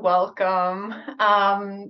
Welcome.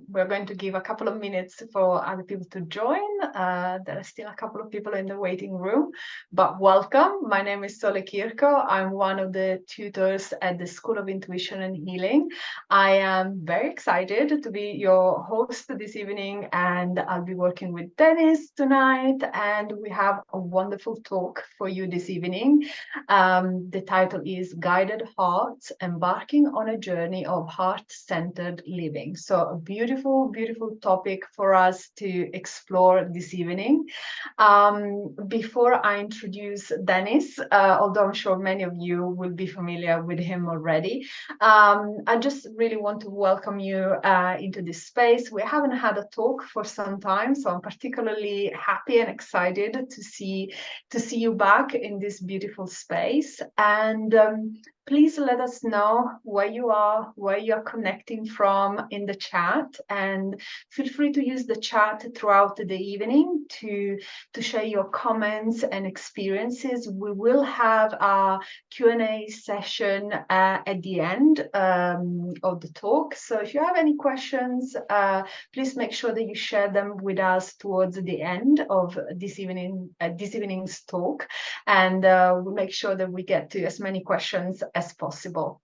We're going to give a couple of minutes for other people to join. There are still a couple of people in the waiting room, but welcome. My name is Sole Kirko. I'm one of the tutors at the School of Intuition and Healing. I am very excited to be your host this evening, and I'll be working with Denis tonight, and we have a wonderful talk for you this evening. The title is Guided Hearts, Embarking on a Journey of Heart-Centered Living. So a beautiful, beautiful topic for us to explore this evening. Before I introduce Denis, although I'm sure many of you will be familiar with him already, I just really want to welcome you into this space. We haven't had a talk for some time, so I'm particularly happy and excited to see you back in this beautiful space. And please let us know where you are connecting from in the chat, and feel free to use the chat throughout the evening to share your comments and experiences. We will have a Q&A session at the end of the talk. So if you have any questions, please make sure that you share them with us towards the end of this evening's talk, and we'll make sure that we get to as many questions as possible.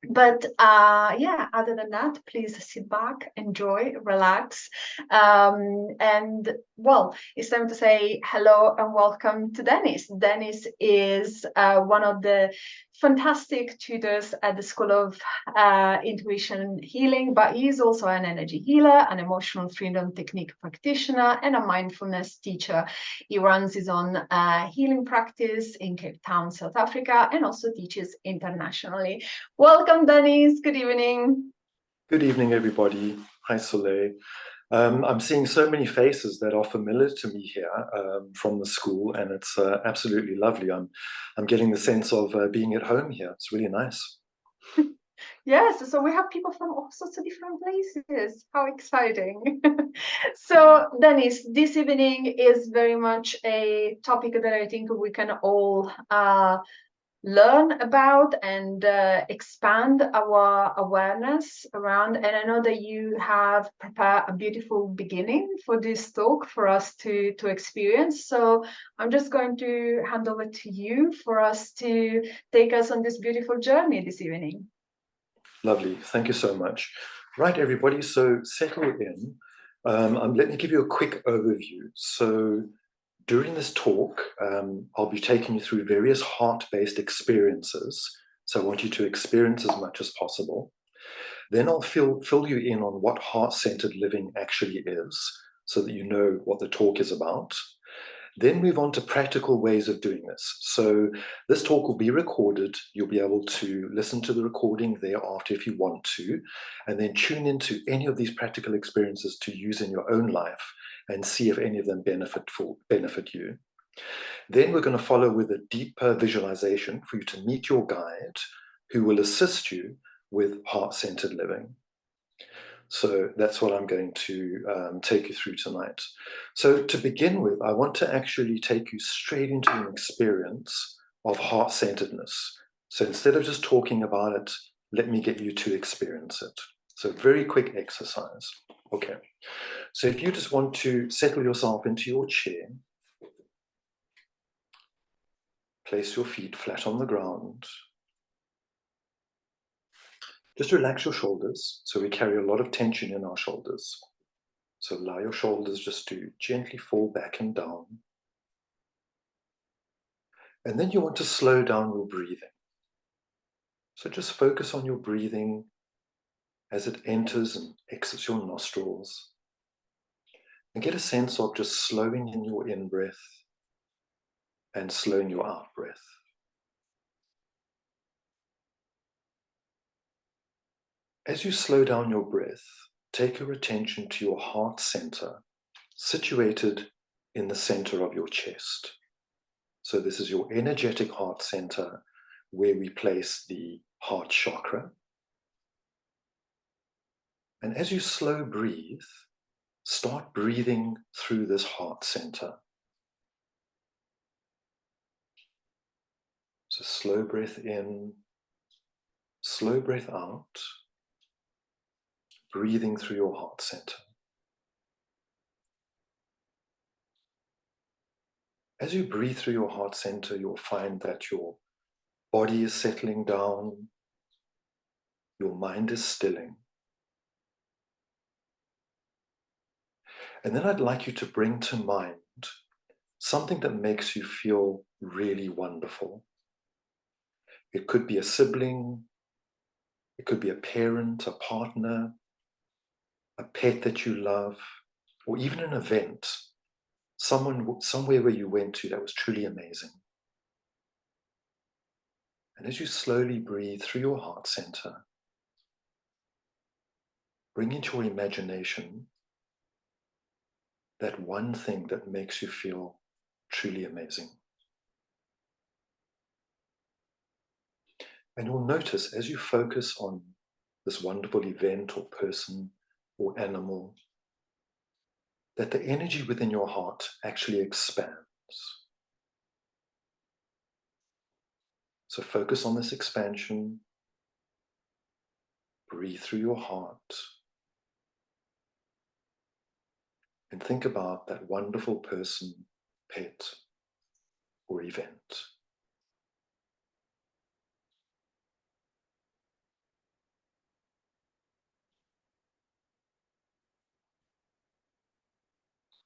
But yeah, other than that, please sit back, enjoy, relax. And well, it's time to say hello and welcome to Denis. Denis is one of the fantastic tutors at the School of Intuition Healing, but he is also an energy healer, an emotional freedom technique practitioner, and a mindfulness teacher. He runs his own healing practice in Cape Town, South Africa, and also teaches internationally. Welcome, Denis. Good evening. Good evening, everybody. Hi, Soleil. I'm seeing so many faces that are familiar to me here from the school, and it's absolutely lovely. I'm getting the sense of being at home here. It's really nice. Yes, so we have people from all sorts of different places. How exciting. So, Denis, this evening is very much a topic that I think we can all learn about and expand our awareness around. And I know that you have prepared a beautiful beginning for this talk for us to experience. So I'm just going to hand over to you for us to take us on this beautiful journey this evening. Lovely. Thank you so much. Right, everybody. So settle in. Let me give you a quick overview. So during this talk, I'll be taking you through various heart-based experiences. So I want you to experience as much as possible. Then I'll fill you in on what heart-centered living actually is, so that you know what the talk is about. Then move on to practical ways of doing this. So this talk will be recorded. You'll be able to listen to the recording thereafter if you want to, and then tune into any of these practical experiences to use in your own life and see if any of them benefit you. Then we're going to follow with a deeper visualization for you to meet your guide, who will assist you with heart-centered living. So that's what I'm going to take you through tonight. So to begin with, I want to actually take you straight into an experience of heart-centeredness. So instead of just talking about it, let me get you to experience it. So very quick exercise. Okay. So if you just want to settle yourself into your chair, place your feet flat on the ground. Just relax your shoulders. So we carry a lot of tension in our shoulders. So allow your shoulders just to gently fall back and down. And then you want to slow down your breathing. So just focus on your breathing as it enters and exits your nostrils. And get a sense of just slowing in your in-breath and slowing your out-breath. As you slow down your breath, take your attention to your heart center, situated in the center of your chest. So this is your energetic heart center, where we place the heart chakra. And as you slow breathe, start breathing through this heart center. So slow breath in, slow breath out. breathing through your heart center. As you breathe through your heart center, you'll find that your body is settling down, your mind is stilling. And then I'd like you to bring to mind something that makes you feel really wonderful. It could be a sibling, it could be a parent, a partner, a pet that you love, or even an event, somewhere where you went to that was truly amazing. And as you slowly breathe through your heart center, bring into your imagination that one thing that makes you feel truly amazing. And you'll notice as you focus on this wonderful event or person or animal, that the energy within your heart actually expands. So focus on this expansion. Breathe through your heart. And think about that wonderful person, pet, or event.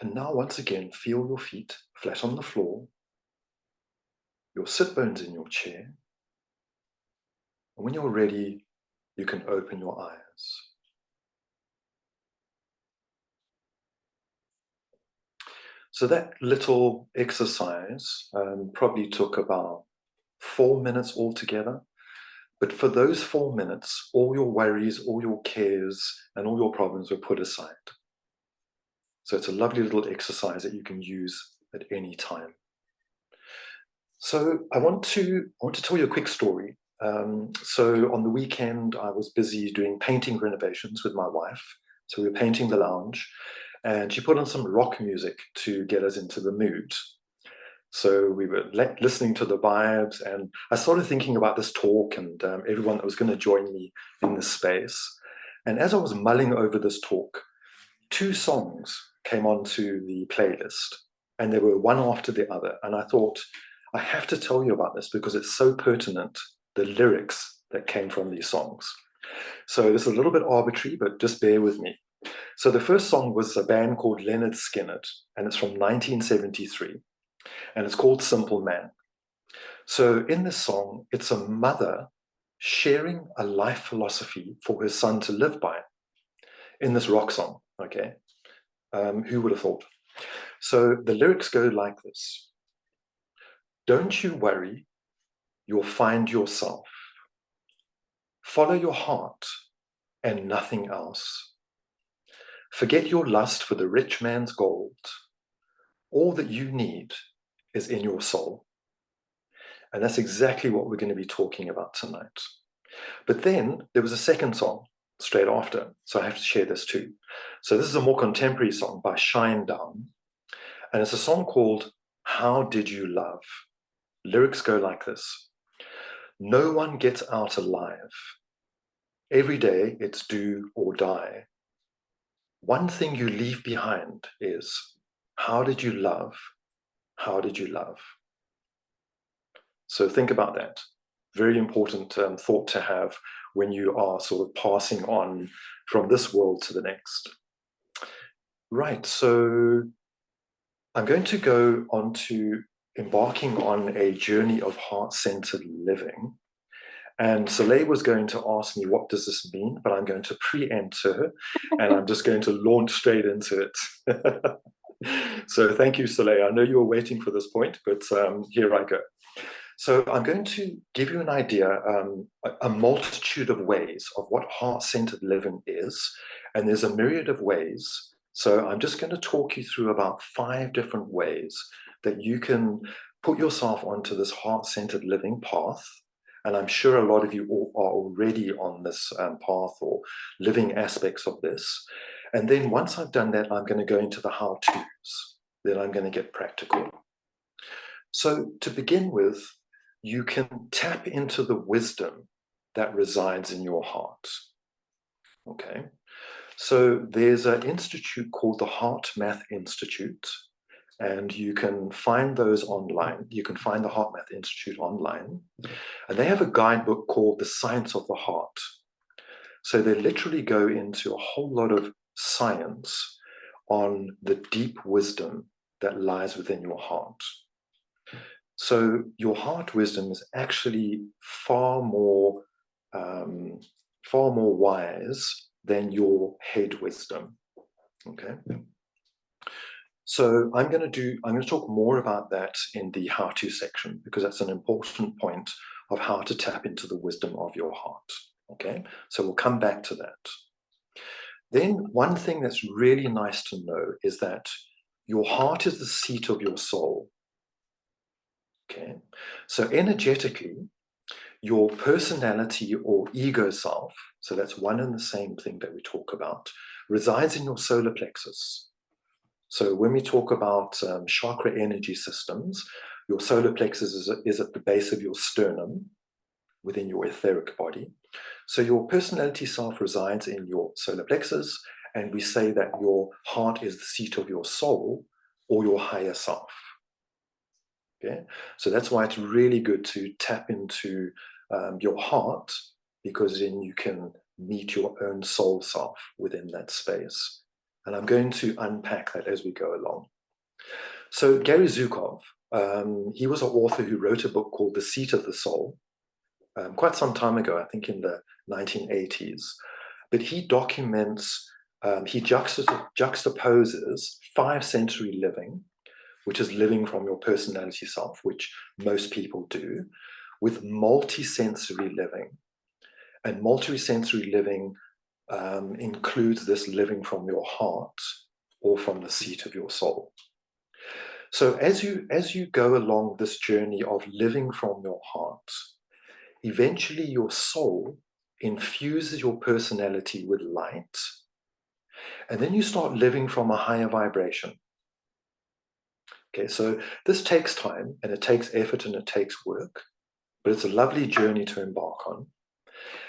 And now once again, feel your feet flat on the floor, your sit bones in your chair. And when you're ready, you can open your eyes. So that little exercise probably took about 4 minutes altogether. But for those 4 minutes, all your worries, all your cares, and all your problems were put aside. So it's a lovely little exercise that you can use at any time. So I want to tell you a quick story. So on the weekend, I was busy doing painting renovations with my wife. So we were painting the lounge, and she put on some rock music to get us into the mood. So we were listening to the vibes, and I started thinking about this talk and everyone that was going to join me in this space. And as I was mulling over this talk, 2 songs came onto the playlist, and they were one after the other. And I thought, I have to tell you about this because it's so pertinent, the lyrics that came from these songs. So this is a little bit arbitrary, but just bear with me. So the first song was a band called Leonard Skinner, and it's from 1973, and it's called Simple Man. So in this song, it's a mother sharing a life philosophy for her son to live by in this rock song, okay? Who would have thought? So the lyrics go like this. Don't you worry, you'll find yourself. Follow your heart and nothing else. Forget your lust for the rich man's gold. All that you need is in your soul. And that's exactly what we're going to be talking about tonight. But then there was a second song straight after, so I have to share this too. So this is a more contemporary song by Shinedown, and it's a song called How Did You Love? Lyrics go like this. No one gets out alive. Every day it's do or die. One thing you leave behind is, how did you love? How did you love? So think about that. Very important thought to have when you are sort of passing on from this world to the next. Right, so I'm going to go on to embarking on a journey of heart-centered living. And Soleil was going to ask me, what does this mean? But I'm going to preempt her, and I'm just going to launch straight into it. So thank you, Soleil. I know you were waiting for this point, but here I go. So I'm going to give you an idea, a multitude of ways of what heart-centered living is, and there's a myriad of ways. So I'm just going to talk you through about 5 different ways that you can put yourself onto this heart-centered living path. And I'm sure a lot of you are already on this path or living aspects of this. And then once I've done that, I'm going to go into the how-tos. Then I'm going to get practical. So to begin with, you can tap into the wisdom that resides in your heart. Okay, so there's an institute called the Heart Math Institute, and you can find those online. You can find the Heart Math Institute online, and they have a guidebook called The Science of the Heart. So they literally go into a whole lot of science on the deep wisdom that lies within your heart. So your heart wisdom is actually far more wise than your head wisdom. Okay. So I'm going to talk more about that in the how-to section, because that's an important point of how to tap into the wisdom of your heart. Okay. So we'll come back to that. Then one thing that's really nice to know is that your heart is the seat of your soul. Okay. So energetically, your personality or ego self, so that's one and the same thing that we talk about, resides in your solar plexus. So when we talk about chakra energy systems, your solar plexus is at the base of your sternum within your etheric body. So your personality self resides in your solar plexus, and we say that your heart is the seat of your soul or your higher self. Okay, so that's why it's really good to tap into your heart, because then you can meet your own soul self within that space. And I'm going to unpack that as we go along. So Gary Zukov, he was an author who wrote a book called The Seat of the Soul, quite some time ago, I think in the 1980s. But he documents, he juxtaposes 5-sensory living, which is living from your personality self, which most people do, with multisensory living. And multisensory living includes this living from your heart or from the seat of your soul. So as you go along this journey of living from your heart, eventually your soul infuses your personality with light, and then you start living from a higher vibration. Okay, so this takes time, and it takes effort, and it takes work, but it's a lovely journey to embark on.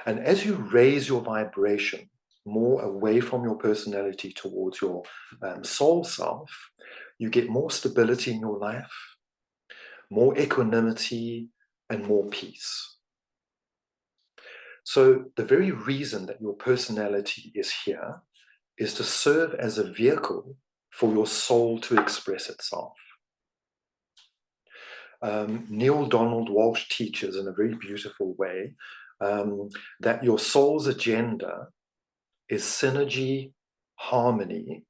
And as you raise your vibration more away from your personality towards your soul self, you get more stability in your life, more equanimity, and more peace. So the very reason that your personality is here is to serve as a vehicle for your soul to express itself. Neil Donald Walsh teaches in a very beautiful way that your soul's agenda is synergy, harmony,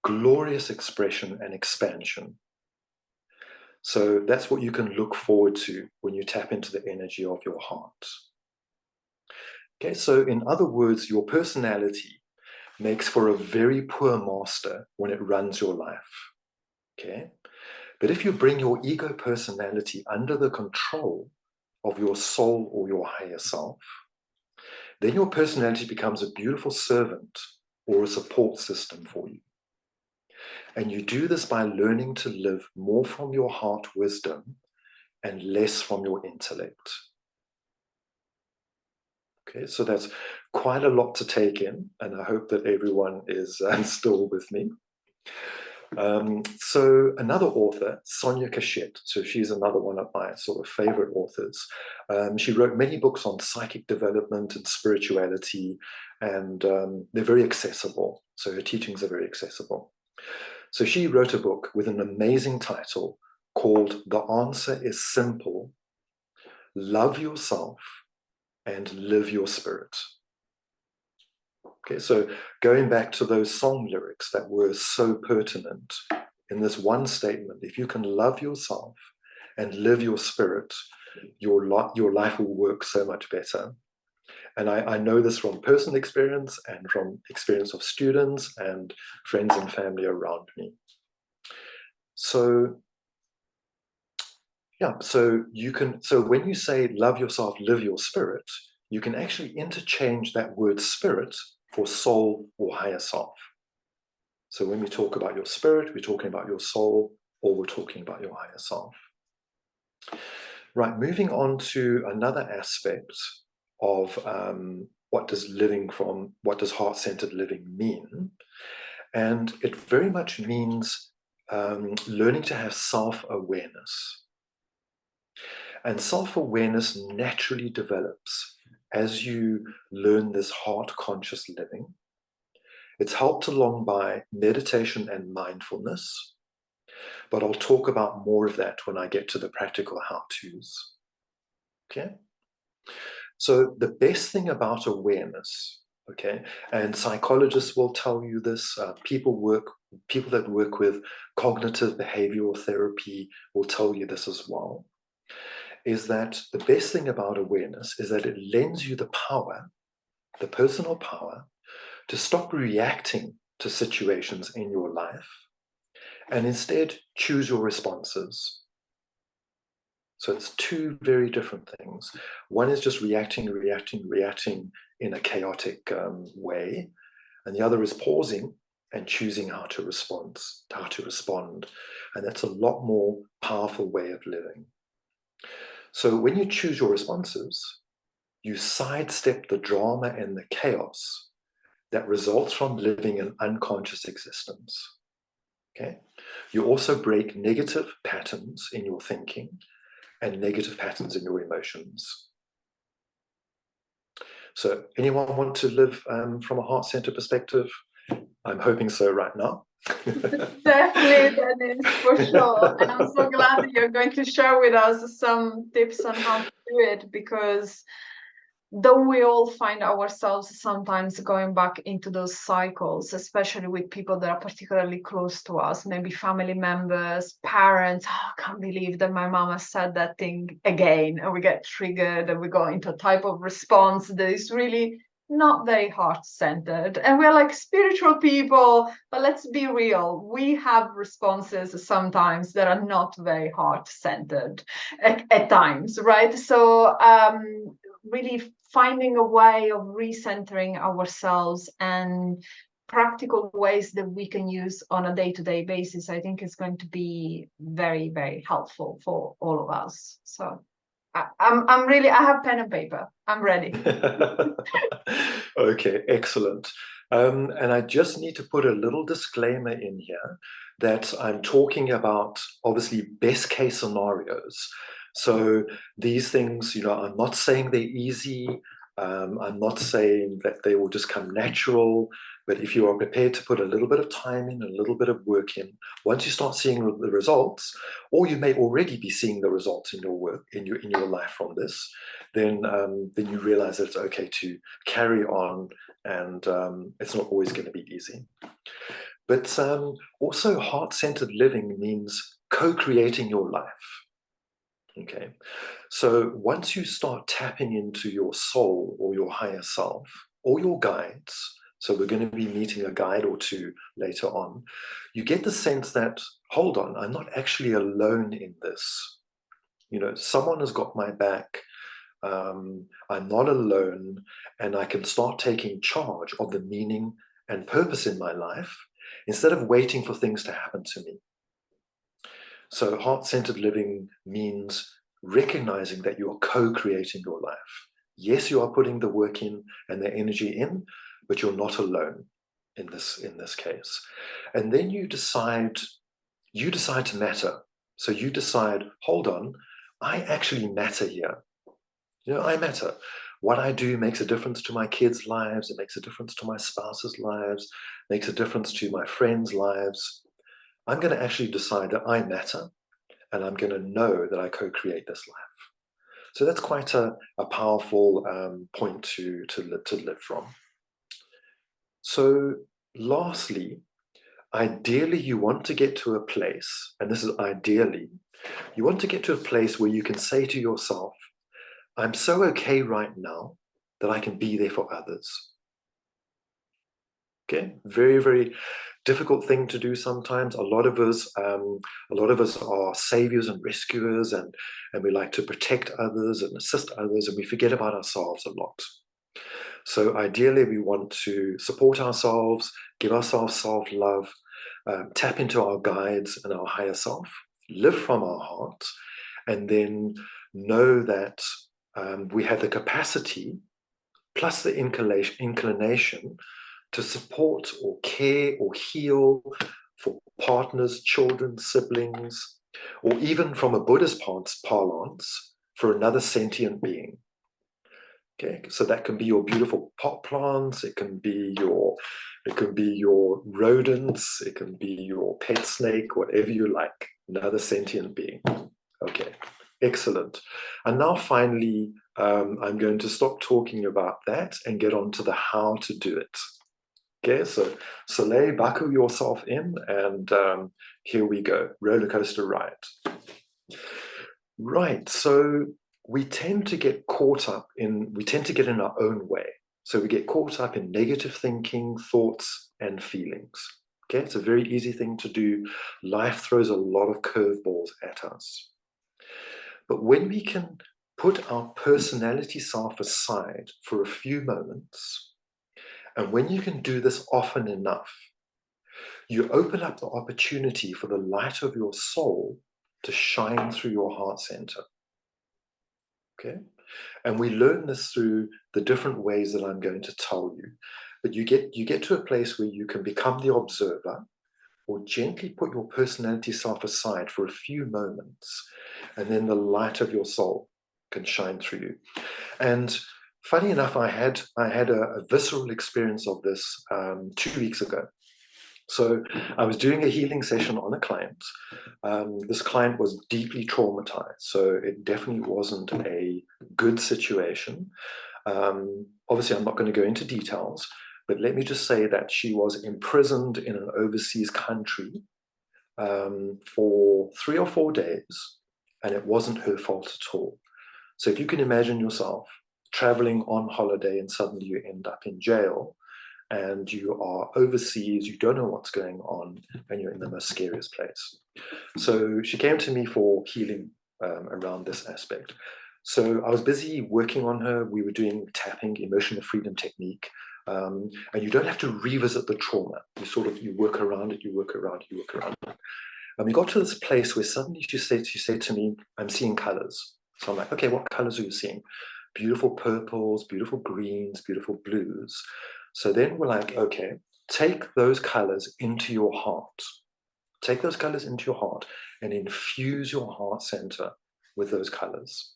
glorious expression, and expansion. So that's what you can look forward to when you tap into the energy of your heart. Okay, so in other words, your personality makes for a very poor master when it runs your life. Okay, but if you bring your ego personality under the control of your soul or your higher self, then your personality becomes a beautiful servant or a support system for you. And you do this by learning to live more from your heart wisdom and less from your intellect. Okay, so that's quite a lot to take in, and I hope that everyone is still with me. So another author, Sonia Cachette, so she's another one of my sort of favorite authors. She wrote many books on psychic development and spirituality, and they're very accessible. So her teachings are very accessible. So she wrote a book with an amazing title called The Answer is Simple: Love Yourself and Live Your Spirit. Okay, so going back to those song lyrics that were so pertinent in this one statement, if you can love yourself and live your spirit, your life will work so much better. And I know this from personal experience and from experience of students and friends and family around me. So yeah, so when you say love yourself, live your spirit, you can actually interchange that word spirit for soul or higher self. So when we talk about your spirit, we're talking about your soul, or we're talking about your higher self. Right, moving on to another aspect of what does heart-centered living mean? And it very much means learning to have self-awareness. And self-awareness naturally develops as you learn this heart-conscious living. It's helped along by meditation and mindfulness, but I'll talk about more of that when I get to the practical how-tos. Okay? So the best thing about awareness, okay, and psychologists will tell you this, people that work with cognitive behavioral therapy will tell you this as well, is that the best thing about awareness is that it lends you the power, the personal power, to stop reacting to situations in your life and instead choose your responses. So it's two very different things. One is just reacting in a chaotic way, and the other is pausing and choosing how to respond. And that's a lot more powerful way of living. So when you choose your responses, you sidestep the drama and the chaos that results from living an unconscious existence. Okay? You also break negative patterns in your thinking and negative patterns in your emotions. So anyone want to live from a heart-centered perspective? I'm hoping so right now. Definitely, Dennis, for sure. And I'm so glad that you're going to share with us some tips on how to do it, because though we all find ourselves sometimes going back into those cycles, especially with people that are particularly close to us, maybe family members, parents. Oh, I can't believe that my mama said that thing again, and we get triggered and we go into a type of response that is really not very heart-centered. And we're like spiritual people, but let's be real, we have responses sometimes that are not very heart-centered at times, right? So really finding a way of recentering ourselves and practical ways that we can use on a day-to-day basis, I think is going to be very, very helpful for all of us. So I'm really, I have pen and paper. I'm ready. Okay, excellent. And I just need to put a little disclaimer in here that I'm talking about obviously best case scenarios. So these things, I'm not saying they're easy. I'm not saying that they will just come natural, but if you are prepared to put a little bit of time in, a little bit of work in, once you start seeing the results, or you may already be seeing the results in your work, in your life from this, then you realize that it's okay to carry on, and it's not always going to be easy. But also, heart-centered living means co-creating your life. Okay, so once you start tapping into your soul or your higher self or your guides, so we're going to be meeting a guide or two later on, you get the sense that, hold on, I'm not actually alone in this. Someone has got my back. I'm not alone, and I can start taking charge of the meaning and purpose in my life instead of waiting for things to happen to me. So heart-centered living means recognizing that you are co-creating your life. Yes, you are putting the work in and the energy in, but you're not alone in this case. And then you decide to matter. So you decide, hold on, I actually matter here. I matter. What I do makes a difference to my kids' lives. It makes a difference to my spouse's lives, makes a difference to my friends' lives. I'm going to actually decide that I matter, and I'm going to know that I co-create this life. So that's quite a powerful point to live from. So lastly, ideally you want to get to a place, and this is ideally, you want to get to a place where you can say to yourself, I'm so okay right now that I can be there for others. Okay, very, very difficult thing to do sometimes. A lot of us are saviors and rescuers, and we like to protect others and assist others, and we forget about ourselves a lot. So ideally, we want to support ourselves, give ourselves self-love, tap into our guides and our higher self, live from our heart, and then know that we have the capacity plus the inclination to support or care or heal for partners, children, siblings, or even from a Buddhist parlance, for another sentient being. Okay, so that can be your beautiful pot plants, it can be your rodents, it can be your pet snake, whatever you like, another sentient being. Okay, excellent. And now finally, I'm going to stop talking about that and get on to the how to do it. Okay, so Soleil, buckle yourself in, and here we go, roller coaster ride. Right, so we tend to get in our own way. So we get caught up in negative thinking, thoughts, and feelings. Okay, it's a very easy thing to do. Life throws a lot of curveballs at us. But when we can put our personality self aside for a few moments, and when you can do this often enough, you open up the opportunity for the light of your soul to shine through your heart center. Okay? And we learn this through the different ways that I'm going to tell you. But you get to a place where you can become the observer, or gently put your personality self aside for a few moments, and then the light of your soul can shine through you. And funny enough, I had a visceral experience of this 2 weeks ago. So I was doing a healing session on a client. This client was deeply traumatized, so it definitely wasn't a good situation. Obviously, I'm not going to go into details, but let me just say that she was imprisoned in an overseas country for 3 or 4 days, and it wasn't her fault at all. So if you can imagine yourself traveling on holiday and suddenly you end up in jail, and you are overseas, you don't know what's going on, and you're in the most scariest place. So she came to me for healing around this aspect. So I was busy working on her. We were doing tapping, emotional freedom technique. And you don't have to revisit the trauma. You work around it, you work around it, you work around it. And we got to this place where suddenly she said to me, I'm seeing colors. So I'm like, okay, what colors are you seeing? Beautiful purples, beautiful greens, beautiful blues. So then we're like, okay, take those colors into your heart. Take those colors into your heart and infuse your heart center with those colors.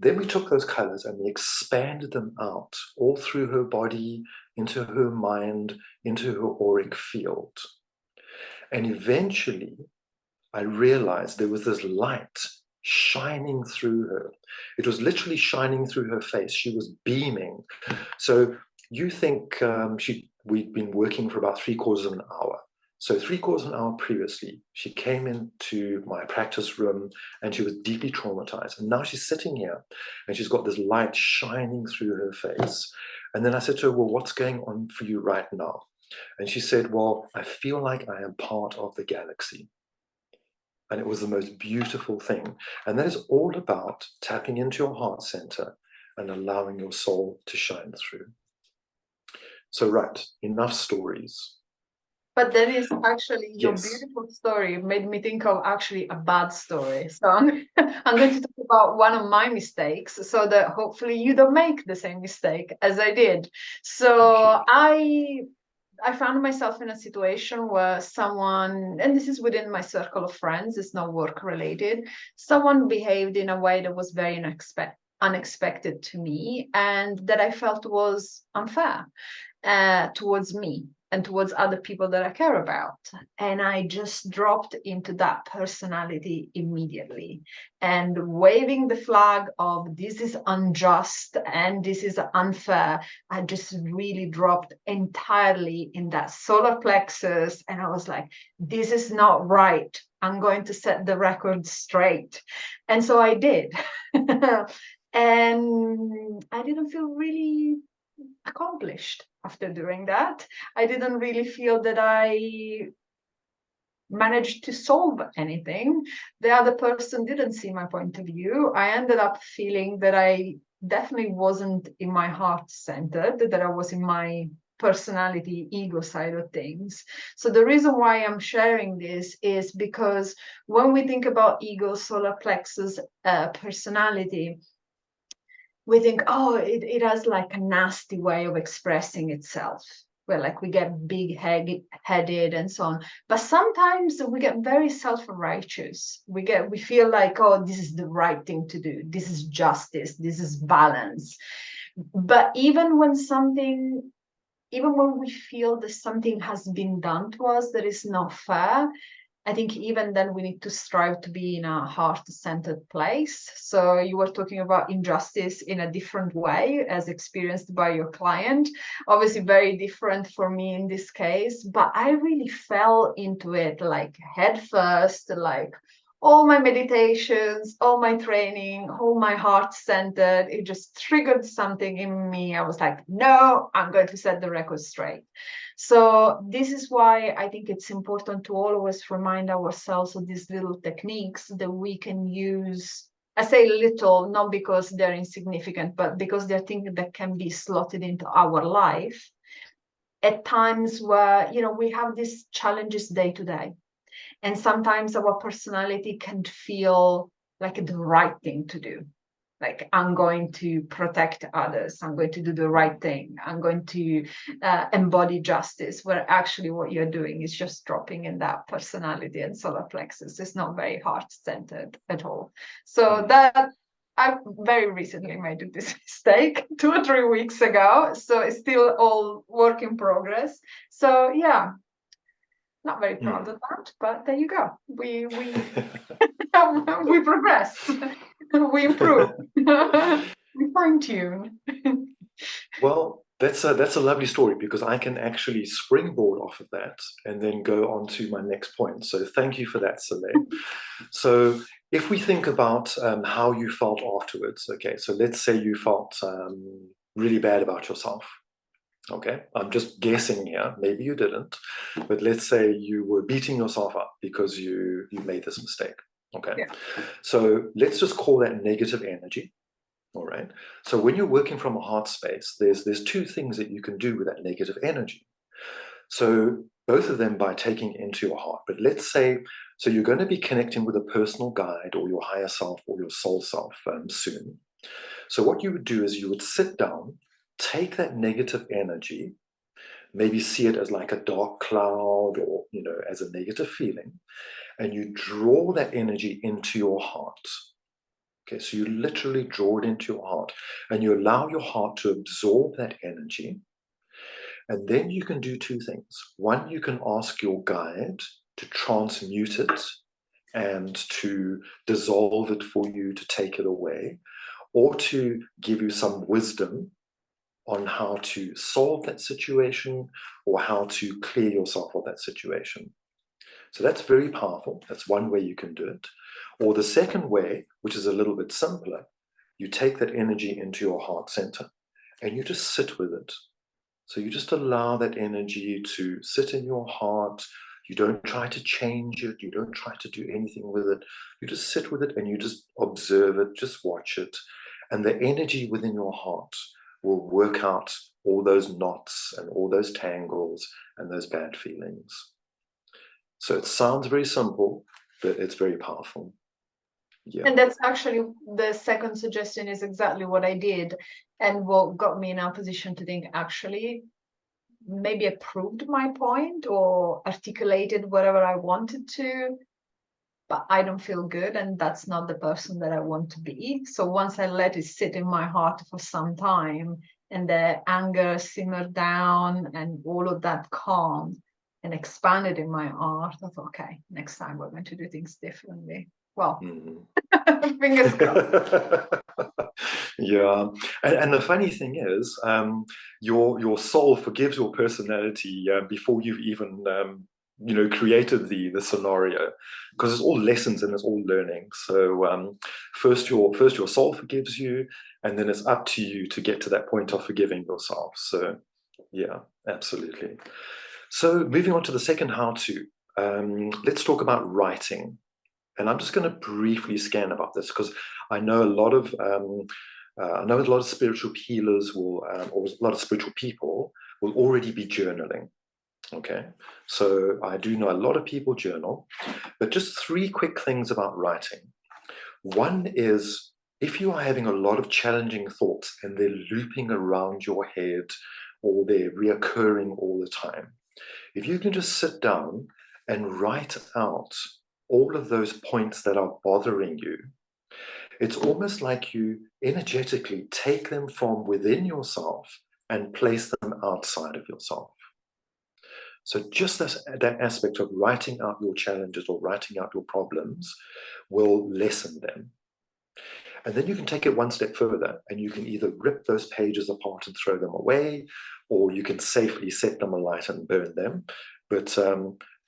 Then we took those colors and we expanded them out all through her body, into her mind, into her auric field. And eventually, I realized there was this light shining through her. It was literally shining through her face. She was beaming. So you think we'd been working for about 3/4 of an hour. So 3/4 of an hour previously, she came into my practice room and she was deeply traumatized. And now she's sitting here and she's got this light shining through her face. And then I said to her, well, what's going on for you right now? And she said, well, I feel like I am part of the galaxy. And it was the most beautiful thing. And that is all about tapping into your heart center and allowing your soul to shine through. So, right, enough stories. But then is actually your Yes. beautiful story made me think of actually a bad story. So I'm going to talk about one of my mistakes so that hopefully you don't make the same mistake as I did. So I found myself in a situation where someone, and this is within my circle of friends, it's not work related, someone behaved in a way that was very unexpected to me and that I felt was unfair towards me and towards other people that I care about. And I just dropped into that personality immediately and waving the flag of this is unjust and this is unfair. I just really dropped entirely in that solar plexus. And I was like, this is not right. I'm going to set the record straight. And so I did. And I didn't feel really accomplished after doing that. I didn't really feel that I managed to solve anything. The other person didn't see my point of view. I ended up feeling that I definitely wasn't in my heart centered, that I was in my personality, ego side of things. So the reason why I'm sharing this is because when we think about ego, solar plexus, personality, we think, oh, it has like a nasty way of expressing itself, where like we get big-headed and so on. But sometimes we get very self-righteous. We feel like, oh, this is the right thing to do. This is justice. This is balance. But even when we feel that something has been done to us that is not fair, I think even then we need to strive to be in a heart-centered place. So you were talking about injustice in a different way as experienced by your client. Obviously very different for me in this case, but I really fell into it like head first, like all my meditations, all my training, all my heart-centered. It just triggered something in me. I was like, no, I'm going to set the record straight. So this is why I think it's important to always remind ourselves of these little techniques that we can use. I say little, not because they're insignificant, but because they're things that can be slotted into our life at times where, we have these challenges day to day. And sometimes our personality can feel like the right thing to do. Like, I'm going to protect others. I'm going to do the right thing. I'm going to embody justice, where actually what you're doing is just dropping in that personality and solar plexus. It's not very heart-centered at all. So that I very recently made this mistake 2 or 3 weeks ago. So it's still all work in progress. So yeah, not very proud of that, but there you go. We we progress. We improve. We fine tune. Well, that's a lovely story, because I can actually springboard off of that and then go on to my next point. So thank you for that, Soleil. So if we think about how you felt afterwards, okay, so let's say you felt really bad about yourself. Okay, I'm just guessing here. Maybe you didn't, but let's say you were beating yourself up because you made this mistake. Okay, Yeah. so let's just call that negative energy. All right. So when you're working from a heart space, there's two things that you can do with that negative energy. So both of them by taking it into your heart. But let's say, so you're going to be connecting with a personal guide or your higher self or your soul self soon. So what you would do is you would sit down, take that negative energy, maybe see it as like a dark cloud or, as a negative feeling, and you draw that energy into your heart. Okay, so you literally draw it into your heart and you allow your heart to absorb that energy. And then you can do two things. One, you can ask your guide to transmute it and to dissolve it for you, to take it away, or to give you some wisdom on how to solve that situation or how to clear yourself of that situation. So that's very powerful. That's one way you can do it. Or the second way, which is a little bit simpler, you take that energy into your heart center and you just sit with it. So you just allow that energy to sit in your heart. You don't try to change it. You don't try to do anything with it. You just sit with it and you just observe it, just watch it. And the energy within your heart will work out all those knots and all those tangles and those bad feelings. So it sounds very simple, but it's very powerful. Yeah. And that's actually the second suggestion is exactly what I did, and what got me in a position to think, actually, maybe I proved my point or articulated whatever I wanted to, but I don't feel good, and that's not the person that I want to be. So once I let it sit in my heart for some time and the anger simmered down and all of that calmed and expanded in my heart, I thought, okay, next time we're going to do things differently. Well, fingers crossed. Yeah, and the funny thing is, your soul forgives your personality before you've even created the scenario, because it's all lessons and it's all learning. So first your soul forgives you, and then it's up to you to get to that point of forgiving yourself. So yeah, absolutely. So moving on to the second how-to, let's talk about writing. And I'm just going to briefly scan about this, because I know a lot of spiritual healers will, or a lot of spiritual people will already be journaling. Okay, so I do know a lot of people journal, but just three quick things about writing. One is if you are having a lot of challenging thoughts and they're looping around your head or they're reoccurring all the time, if you can just sit down and write out all of those points that are bothering you, it's almost like you energetically take them from within yourself and place them outside of yourself. So just that aspect of writing out your challenges or writing out your problems will lessen them. And then you can take it one step further and you can either rip those pages apart and throw them away, or you can safely set them alight and burn them. But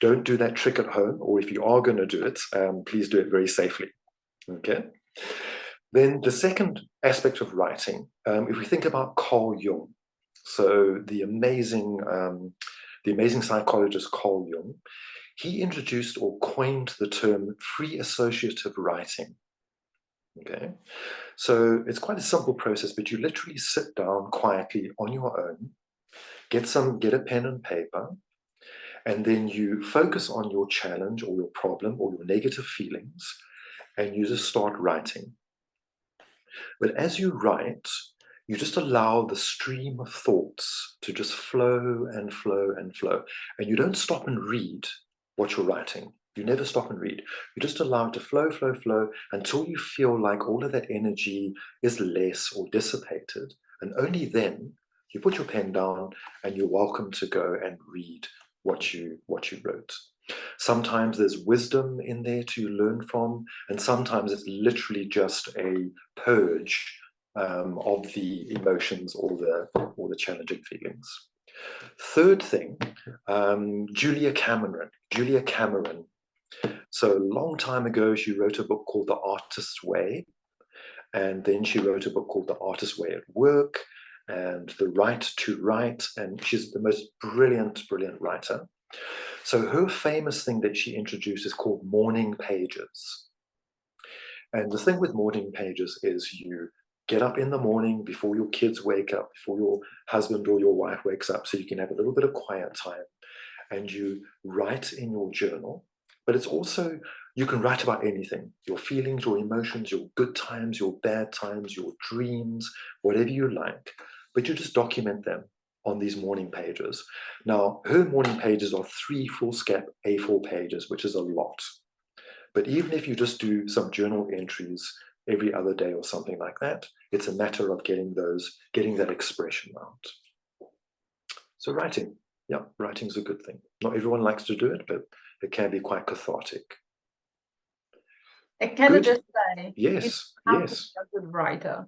don't do that trick at home, or if you are going to do it, please do it very safely. Okay. Then the second aspect of writing, if we think about Carl Jung, so the amazing psychologist Carl Jung, he introduced or coined the term free associative writing. Okay, so it's quite a simple process, but you literally sit down quietly on your own, get a pen and paper, and then you focus on your challenge or your problem or your negative feelings, and you just start writing. But as you write, you just allow the stream of thoughts to just flow and flow and flow. And you don't stop and read what you're writing. You never stop and read. You just allow it to flow, flow, flow until you feel like all of that energy is less or dissipated. And only then you put your pen down and you're welcome to go and read what you wrote. Sometimes there's wisdom in there to learn from, and sometimes it's literally just a purge of the emotions or the challenging feelings. Third thing, Julia Cameron. So a long time ago, she wrote a book called The Artist's Way, and then she wrote a book called The Artist's Way at Work and The Right to Write, and she's the most brilliant writer. So her famous thing that she introduced is called morning pages. And the thing with morning pages is you get up in the morning before your kids wake up, before your husband or your wife wakes up, so you can have a little bit of quiet time, and you write in your journal. But it's also, you can write about anything, your feelings, your emotions, your good times, your bad times, your dreams, whatever you like, but you just document them on these morning pages. Now, her morning pages are 3 foolscap A4 pages, which is a lot. But even if you just do some journal entries every other day or something like that, it's a matter of getting that expression out. So writing, yeah, writing's a good thing. Not everyone likes to do it, but it can be quite cathartic. I can just say, yes, you have to be a good writer.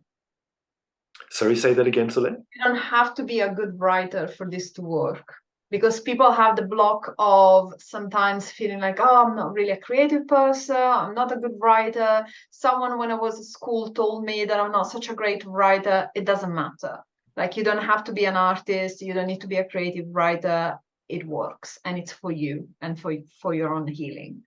Sorry, say that again, Soleil. You don't have to be a good writer for this to work, because people have the block of sometimes feeling like, oh, I'm not really a creative person, I'm not a good writer. Someone when I was at school told me that I'm not such a great writer. It doesn't matter. Like, you don't have to be an artist, you don't need to be a creative writer. It works, and it's for you and for your own healing.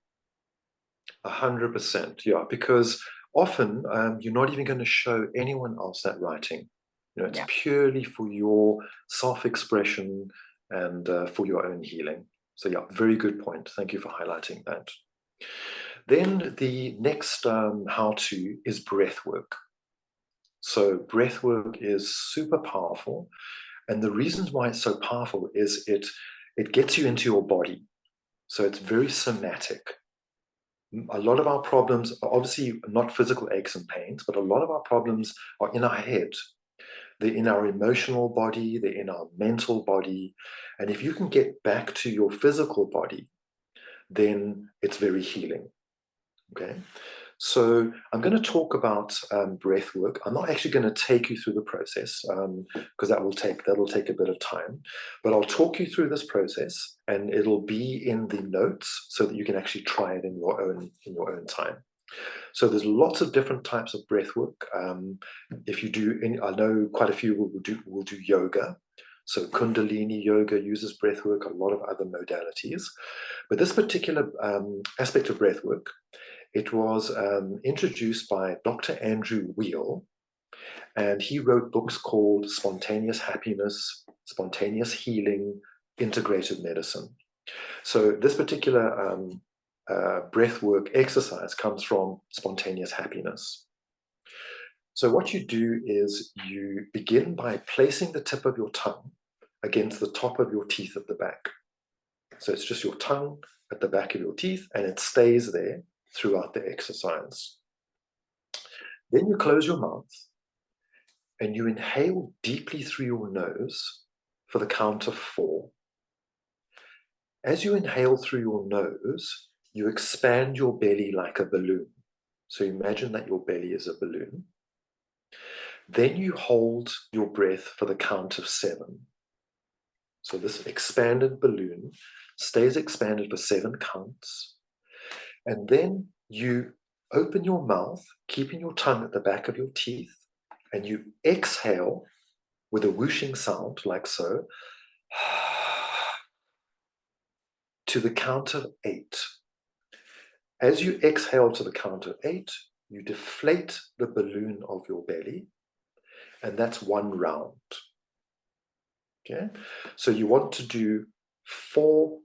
100%, yeah, because often you're not even going to show anyone else that writing. You know, it's purely for your self-expression and for your own healing. So yeah, very good point. Thank you for highlighting that. Then the next how-to is breath work. So breath work is super powerful. And the reasons why it's so powerful is it gets you into your body. So it's very somatic. A lot of our problems are obviously not physical aches and pains, but a lot of our problems are in our head. They're in our emotional body, they're in our mental body. And if you can get back to your physical body, then it's very healing. Okay. So I'm going to talk about breath work. I'm not actually going to take you through the process because that'll take a bit of time. But I'll talk you through this process, and it'll be in the notes so that you can actually try it in your own time. So there's lots of different types of breath work. If you do, I know quite a few will do yoga. So Kundalini yoga uses breath work, a lot of other modalities. But this particular aspect of breath work, it was introduced by Dr. Andrew Weil, and he wrote books called Spontaneous Happiness, Spontaneous Healing, Integrative Medicine. So this particular breathwork exercise comes from spontaneous happiness. So what you do is you begin by placing the tip of your tongue against the top of your teeth at the back. So it's just your tongue at the back of your teeth, and it stays there throughout the exercise. Then you close your mouth and you inhale deeply through your nose for the count of 4. As you inhale through your nose, you expand your belly like a balloon. So imagine that your belly is a balloon. Then you hold your breath for the count of 7. So this expanded balloon stays expanded for 7 counts. And then you open your mouth, keeping your tongue at the back of your teeth, and you exhale with a whooshing sound like so, to the count of 8. As you exhale to the count of 8, you deflate the balloon of your belly, and that's 1 round. Okay, so you want to do 4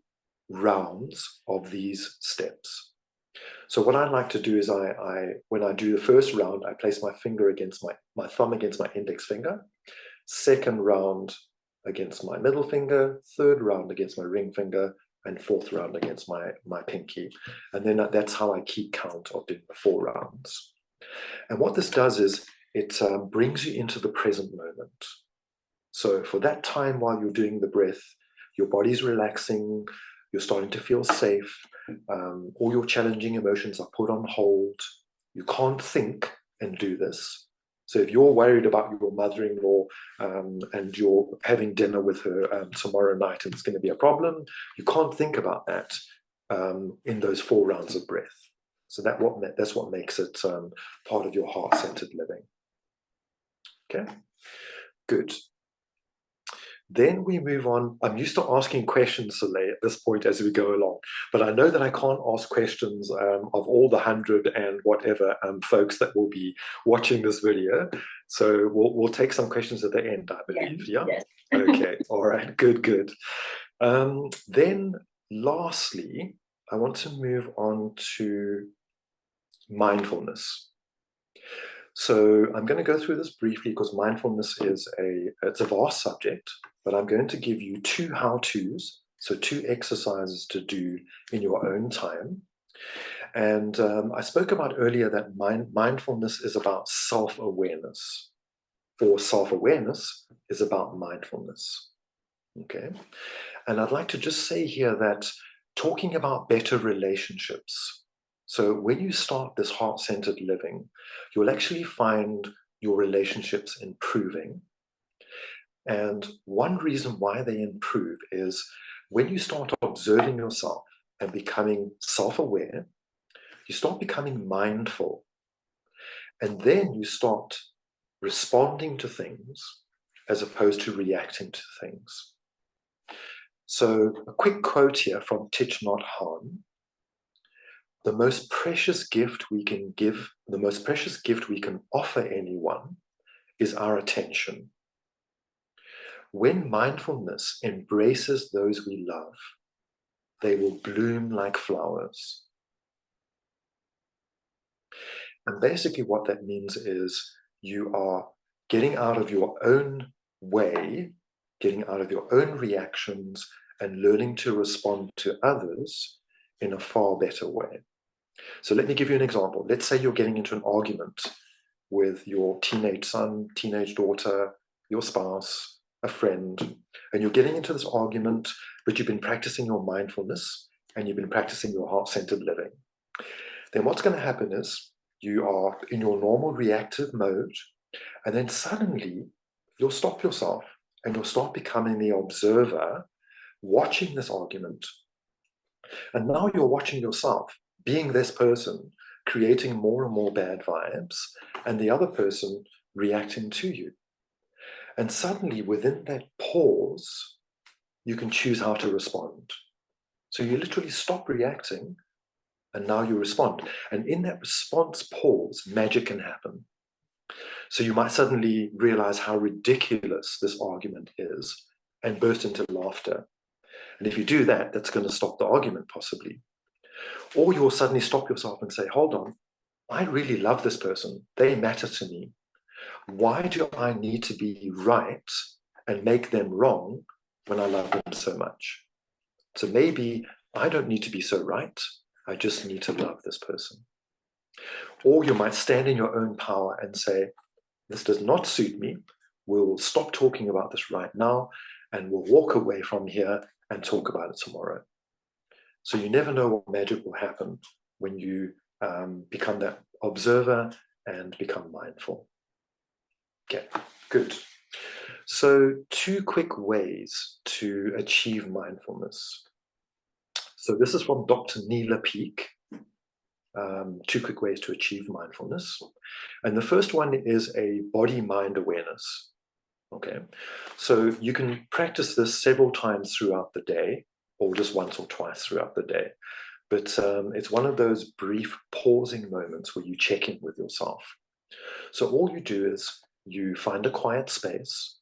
rounds of these steps. So what I like to do is when I do the first round, I place my finger against my thumb against my index finger, second round against my middle finger, third round against my ring finger, and fourth round against my pinky. And then that's how I keep count of doing the 4 rounds. And what this does is it brings you into the present moment. So for that time while you're doing the breath, your body's relaxing, you're starting to feel safe, all your challenging emotions are put on hold. You can't think and do this. So if you're worried about your mother-in-law and you're having dinner with her tomorrow night and it's going to be a problem, you can't think about that in those 4 rounds of breath. So that's what makes it part of your heart-centered living. Okay, good. Then we move on. I'm used to asking questions, Soleil, at this point as we go along, but I know that I can't ask questions of all the 100 and whatever folks that will be watching this video. So we'll take some questions at the end, I believe. Yeah? Yes. Okay. All right. Good. Then lastly, I want to move on to mindfulness. So I'm going to go through this briefly because mindfulness it's a vast subject, but I'm going to give you 2 how-tos, so 2 exercises to do in your own time. And I spoke about earlier that mindfulness is about self-awareness, or self-awareness is about mindfulness. Okay, and I'd like to just say here that talking about better relationships. So when you start this heart-centered living, you'll actually find your relationships improving. And one reason why they improve is when you start observing yourself and becoming self-aware, you start becoming mindful. And then you start responding to things as opposed to reacting to things. So a quick quote here from Thich Nhat Hanh. The most precious gift we can give, the most precious gift we can offer anyone is our attention. When mindfulness embraces those we love, they will bloom like flowers. And basically what that means is you are getting out of your own way, getting out of your own reactions, and learning to respond to others in a far better way. So let me give you an example. Let's say you're getting into an argument with your teenage son, teenage daughter, your spouse, a friend, and you're getting into this argument, but you've been practicing your mindfulness and you've been practicing your heart-centered living. Then what's going to happen is you are in your normal reactive mode, and then suddenly you'll stop yourself and you'll start becoming the observer, watching this argument. And now you're watching yourself being this person, creating more and more bad vibes, and the other person reacting to you. And suddenly within that pause, you can choose how to respond. So you literally stop reacting and now you respond. And in that response pause, magic can happen. So you might suddenly realize how ridiculous this argument is and burst into laughter. And if you do that, that's going to stop the argument possibly. Or you'll suddenly stop yourself and say, hold on, I really love this person. They matter to me. Why do I need to be right and make them wrong when I love them so much? So maybe I don't need to be so right. I just need to love this person. Or you might stand in your own power and say, this does not suit me. We'll stop talking about this right now and we'll walk away from here and talk about it tomorrow. So you never know what magic will happen when you become that observer and become mindful. Okay, good. So 2 quick ways to achieve mindfulness. So this is from Dr. Neela Peak. 2 quick ways to achieve mindfulness. And the first one is a body-mind awareness. Okay, so you can practice this several times throughout the day, or just once or twice throughout the day. But it's one of those brief pausing moments where you check in with yourself. So all you do is you find a quiet space,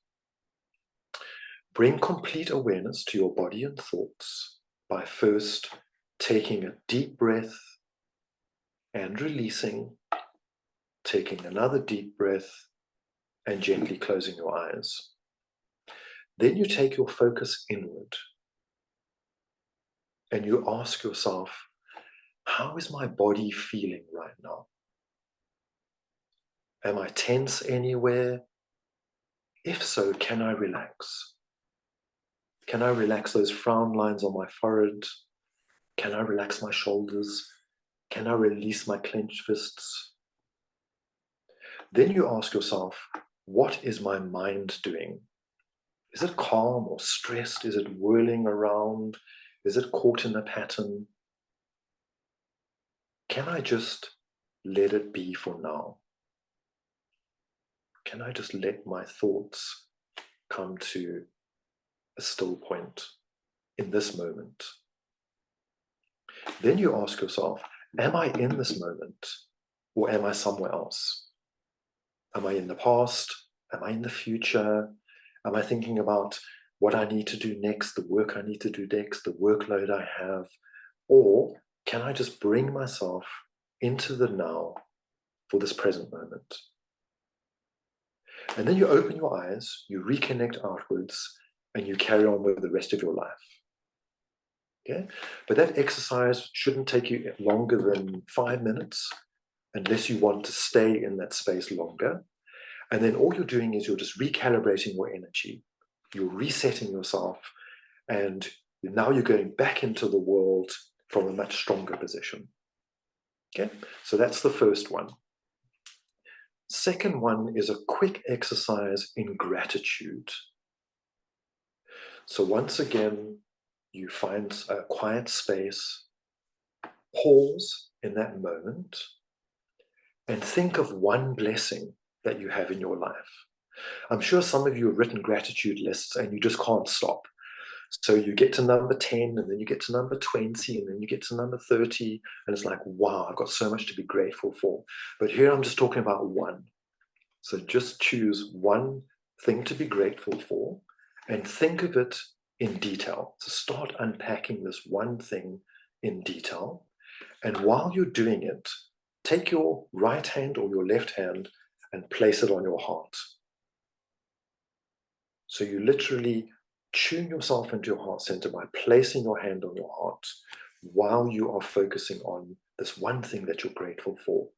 bring complete awareness to your body and thoughts by first taking a deep breath and releasing, taking another deep breath and gently closing your eyes. Then you take your focus inward and you ask yourself, how is my body feeling right now? Am I tense anywhere? If so, can I relax? Can I relax those frown lines on my forehead? Can I relax my shoulders? Can I release my clenched fists? Then you ask yourself, what is my mind doing? Is it calm or stressed? Is it whirling around? Is it caught in a pattern? Can I just let it be for now? Can I just let my thoughts come to a still point in this moment? Then you ask yourself, am I in this moment or am I somewhere else? Am I in the past? Am I in the future? Am I thinking about what I need to do next, the work I need to do next, the workload I have? Or can I just bring myself into the now for this present moment? And then you open your eyes, you reconnect outwards, and you carry on with the rest of your life. Okay? But that exercise shouldn't take you longer than 5 minutes unless you want to stay in that space longer. And then all you're doing is you're just recalibrating your energy. You're resetting yourself, and now you're going back into the world from a much stronger position. Okay? So that's the first one. Second one is a quick exercise in gratitude. So once again, you find a quiet space, pause in that moment, and think of one blessing that you have in your life. I'm sure some of you have written gratitude lists and you just can't stop. So you get to number 10, and then you get to number 20, and then you get to number 30, and it's like, wow, I've got so much to be grateful for. But here I'm just talking about one. So just choose one thing to be grateful for and think of it in detail. So start unpacking this one thing in detail. And while you're doing it, take your right hand or your left hand and place it on your heart. So you literally tune yourself into your heart center by placing your hand on your heart while you are focusing on this one thing that you're grateful for.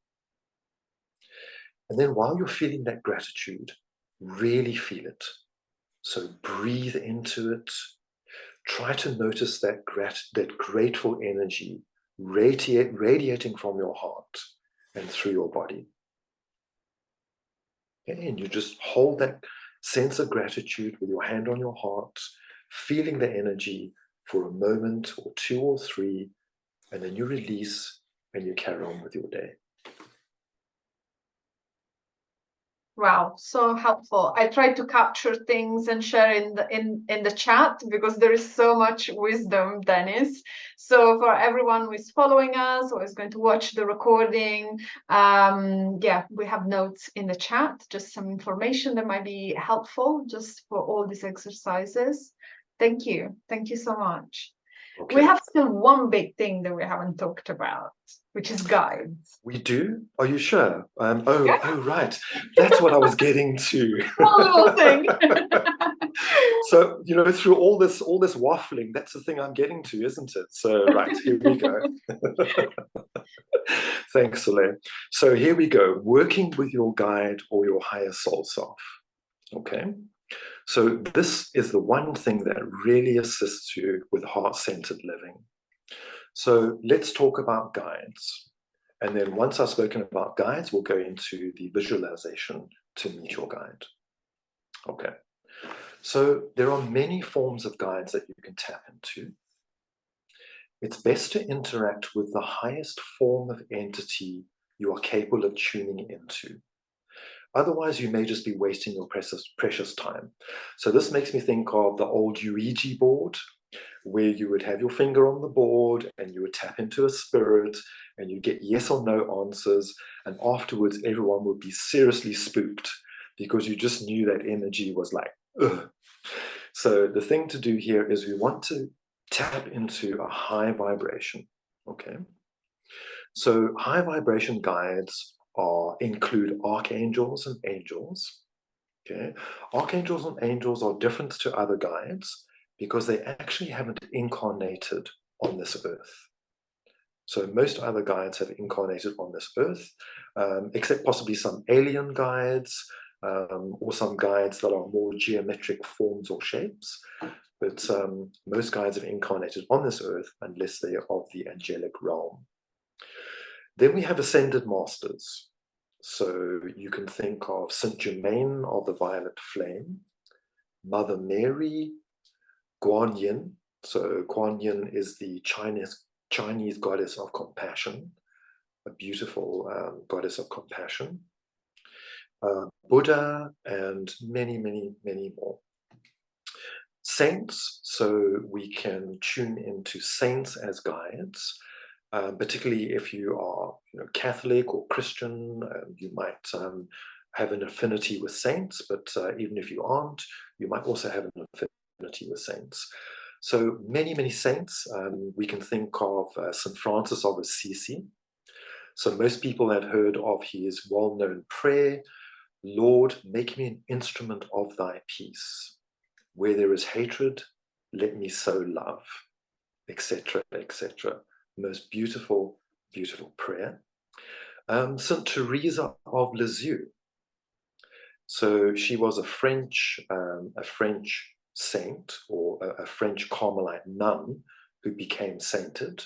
And then while you're feeling that gratitude, really feel it. So breathe into it. Try to notice that grateful energy radiating from your heart and through your body. Okay? And you just hold that sense of gratitude with your hand on your heart, feeling the energy for a moment or 2 or 3, and then you release and you carry on with your day. Wow, so helpful. I tried to capture things and share in the chat because there is so much wisdom, Denis. So for everyone who is following us or is going to watch the recording, yeah, we have notes in the chat, just some information that might be helpful just for all these exercises. Thank you so much. We Okay. have still one big thing that we haven't talked about, which is guides. We do? Are you sure? Yeah, Oh, right. That's what I was getting to. one little thing. So, through all this waffling, that's the thing I'm getting to, isn't it? So, right, here we go. Thanks, Soleil. So here we go, working with your guide or your higher soul self. Okay. So this is the one thing that really assists you with heart-centered living. So let's talk about guides. And then once I've spoken about guides, we'll go into the visualization to meet your guide. Okay. So there are many forms of guides that you can tap into. It's best to interact with the highest form of entity you are capable of tuning into. Otherwise, you may just be wasting your precious time. So this makes me think of the old Ouija board, where you would have your finger on the board and you would tap into a spirit and you get yes or no answers. And afterwards, everyone would be seriously spooked because you just knew that energy was like, ugh. So the thing to do here is we want to tap into a high vibration, okay? So high vibration guides include archangels and angels, okay? Archangels and angels are different to other guides because they actually haven't incarnated on this earth. So most other guides have incarnated on this earth, except possibly some alien guides, or some guides that are more geometric forms or shapes. But most guides have incarnated on this earth unless they are of the angelic realm. Then we have ascended masters. So you can think of Saint Germain of the Violet Flame, Mother Mary, Guan Yin. So Guan Yin is the Chinese goddess of compassion, a beautiful goddess of compassion. Buddha, and many, many, many more. Saints, so we can tune into saints as guides, particularly if you are Catholic or Christian. You might have an affinity with saints, but even if you aren't, you might also have an affinity with saints. So many, many saints. We can think of St. Francis of Assisi. So most people have heard of his well-known prayer, Lord, make me an instrument of thy peace. Where there is hatred, let me sow love, etc., etc. Most beautiful, beautiful prayer. Saint Teresa of Lisieux. So she was a French saint, or a French Carmelite nun who became sainted.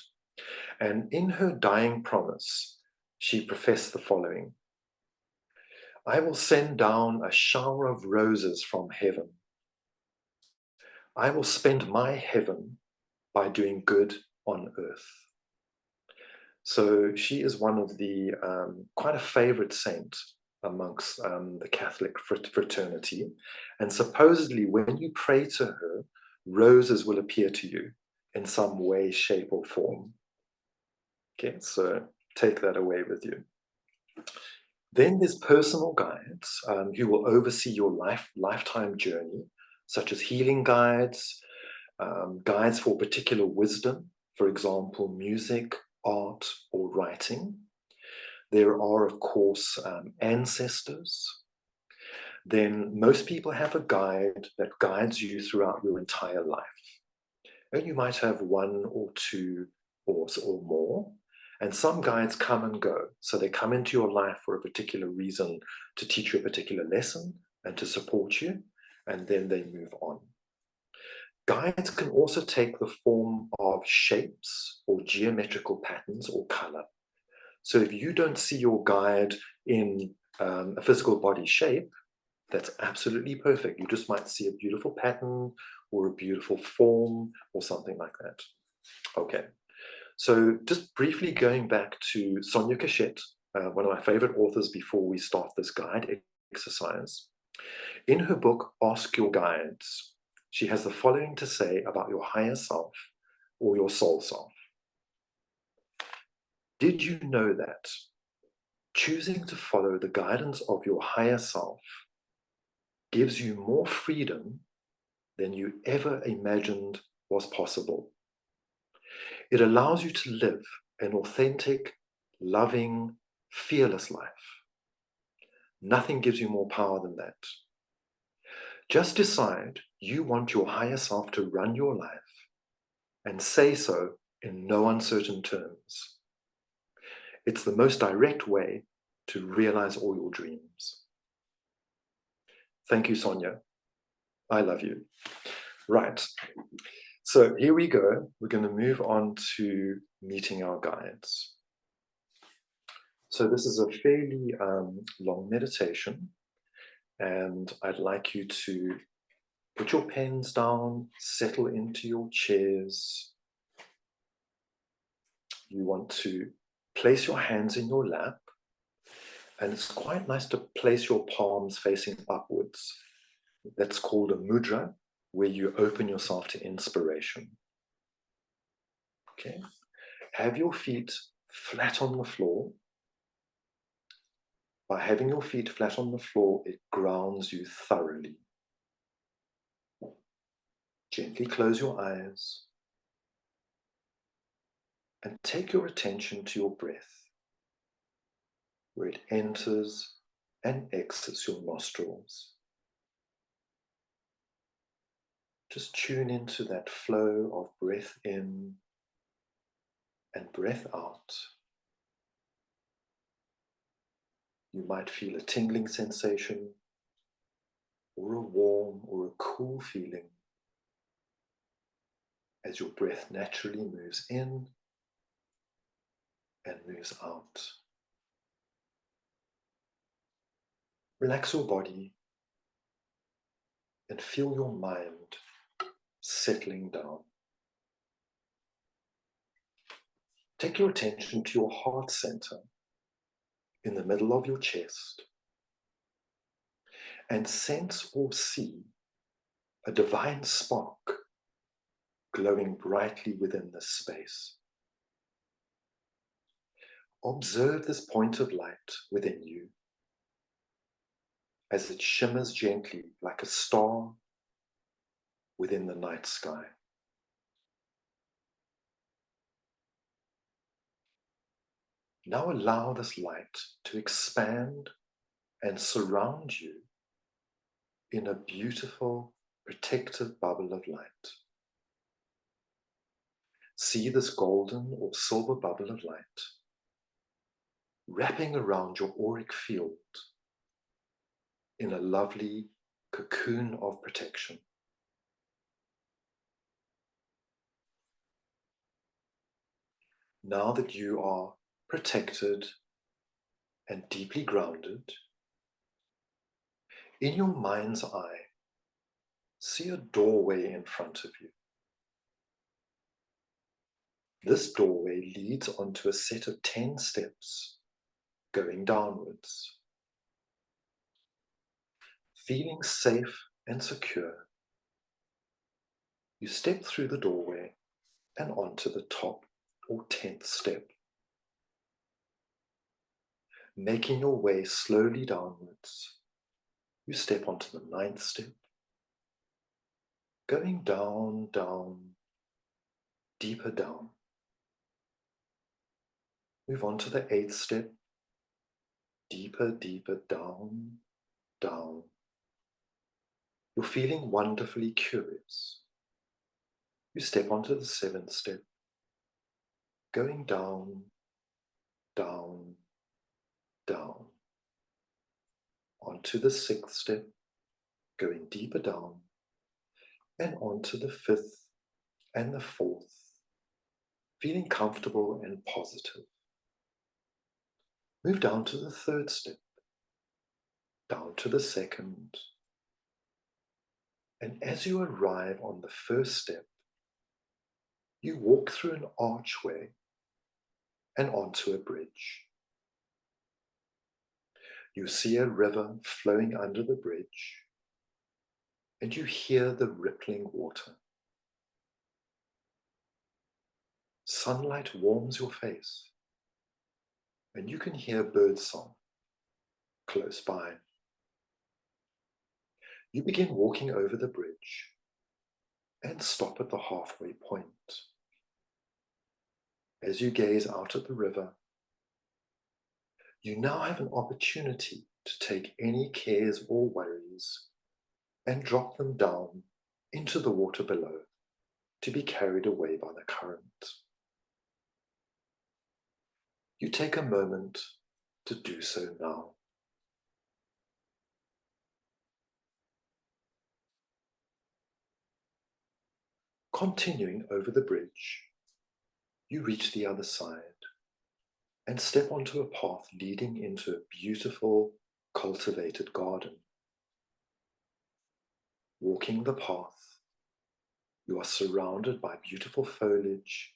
And in her dying promise, she professed the following: I will send down a shower of roses from heaven. I will spend my heaven by doing good on earth. So she is one of the, quite a favorite saint amongst the Catholic fraternity. And supposedly when you pray to her, roses will appear to you in some way, shape, or form. Okay, so take that away with you. Then there's personal guides who will oversee your lifetime journey, such as healing guides, guides for particular wisdom, for example, music, art, or writing. There are, of course, ancestors. Then most people have a guide that guides you throughout your entire life. And you might have one or two or more. And some guides come and go. So they come into your life for a particular reason, to teach you a particular lesson and to support you, and then they move on. Guides can also take the form of shapes or geometrical patterns or color. So if you don't see your guide in a physical body shape, that's absolutely perfect. You just might see a beautiful pattern or a beautiful form or something like that. Okay. So just briefly going back to Sonia Cachette, one of my favorite authors before we start this guide exercise. In her book, Ask Your Guides, she has the following to say about your higher self or your soul self. Did you know that choosing to follow the guidance of your higher self gives you more freedom than you ever imagined was possible? It allows you to live an authentic, loving, fearless life. Nothing gives you more power than that. Just decide you want your higher self to run your life and say so in no uncertain terms. It's the most direct way to realize all your dreams. Thank you, Sonia. I love you. Right. So here we go. We're going to move on to meeting our guides. So this is a fairly long meditation, and I'd like you to put your pens down, settle into your chairs. You want to place your hands in your lap, and it's quite nice to place your palms facing upwards. That's called a mudra, where you open yourself to inspiration. Okay. Have your feet flat on the floor. By having your feet flat on the floor, it grounds you thoroughly. Gently close your eyes and take your attention to your breath, where it enters and exits your nostrils. Just tune into that flow of breath in and breath out. You might feel a tingling sensation, or a warm or a cool feeling as your breath naturally moves in and moves out. Relax your body and feel your mind settling down. Take your attention to your heart center in the middle of your chest and sense or see a divine spark glowing brightly within this space. Observe this point of light within you as it shimmers gently like a star within the night sky. Now allow this light to expand and surround you in a beautiful, protective bubble of light. See this golden or silver bubble of light wrapping around your auric field in a lovely cocoon of protection. Now that you are protected and deeply grounded, in your mind's eye, see a doorway in front of you. This doorway leads onto a set of 10 steps going downwards. Feeling safe and secure, you step through the doorway and onto the top or 10th step. Making your way slowly downwards, you step onto the 9th step, going down, down, deeper down. Move on to the 8th step, deeper, deeper down, down. You're feeling wonderfully curious. You step onto the 7th step, going down, down, down. Onto the 6th step, going deeper down, and onto the 5th and the 4th, feeling comfortable and positive. Move down to the 3rd step, down to the 2nd, and as you arrive on the 1st step, you walk through an archway and onto a bridge. You see a river flowing under the bridge, and you hear the rippling water. Sunlight warms your face, and you can hear birdsong close by. You begin walking over the bridge and stop at the halfway point. as you gaze out at the river, you now have an opportunity to take any cares or worries and drop them down into the water below to be carried away by the current. You take a moment to do so now. Continuing over the bridge, you reach the other side and step onto a path leading into a beautiful, cultivated garden. Walking the path, you are surrounded by beautiful foliage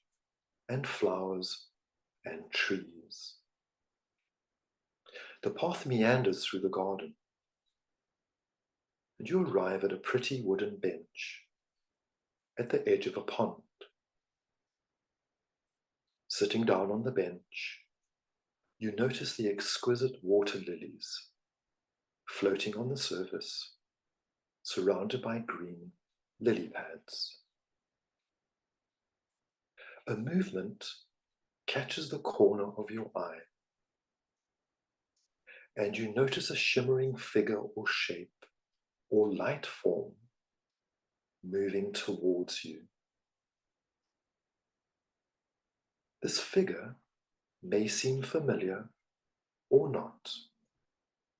and flowers and trees. The path meanders through the garden, and you arrive at a pretty wooden bench at the edge of a pond. Sitting down on the bench, you notice the exquisite water lilies floating on the surface, surrounded by green lily pads. A movement catches the corner of your eye, and you notice a shimmering figure or shape or light form moving towards you. This figure may seem familiar or not,